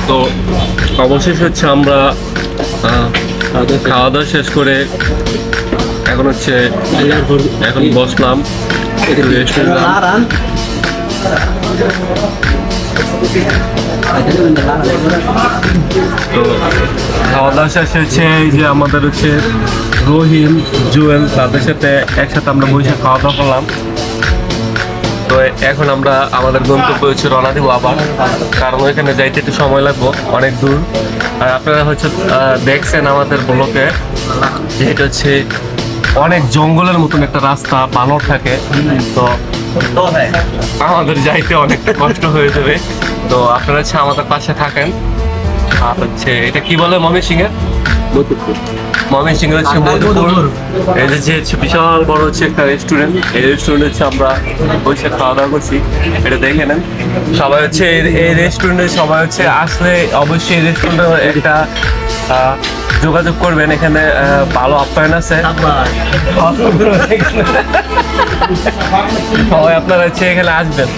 তো অবশেষে হচ্ছে আমরা খাওয়া দাওয়া শেষ করে এখন হচ্ছে এখন বসলাম একটু রেস্ট নিলাম। তো খাওয়া দাওয়া শেষ হচ্ছে এই যে আমাদের হচ্ছে রহিম জুয়েল তাদের সাথে একসাথে আমরা বসে খাওয়া দাওয়া করলাম। তো এখন আমরা আমাদের গন্তব্য হচ্ছে রওনা দিব আবার, কারণ ওইখানে যাইতে একটু সময় লাগবে, অনেক দূর। আর আপনারা হচ্ছে দেখছেন আমাদের ব্লকে যেটা হচ্ছে অনেক জঙ্গলের মতন একটা রাস্তা, বানর থাকে, তো আমাদের যাইতে অনেকটা কষ্ট হয়ে যাবে। তো আপনারা হচ্ছে আমাদের পাশে থাকেন। আর হচ্ছে এটা কি বলে ময়মনসিংহের হচ্ছে মধুপুর। এই যে বিশাল বড় হচ্ছে একটা রেস্টুরেন্ট, এই রেস্টুরেন্ট হচ্ছে আমরা বসে খাওয়া দাওয়া করছি, এটা দেখে নেন। সবাই হচ্ছে এই রেস্টুরেন্টে সবাই হচ্ছে আসলে অবশ্যই এই রেস্টুরেন্টে একটা যোগাযোগ করবেন, এখানে ভালো আপ্যায়ন আছে। সবাই আপনারা হচ্ছে এখানে আসবেন।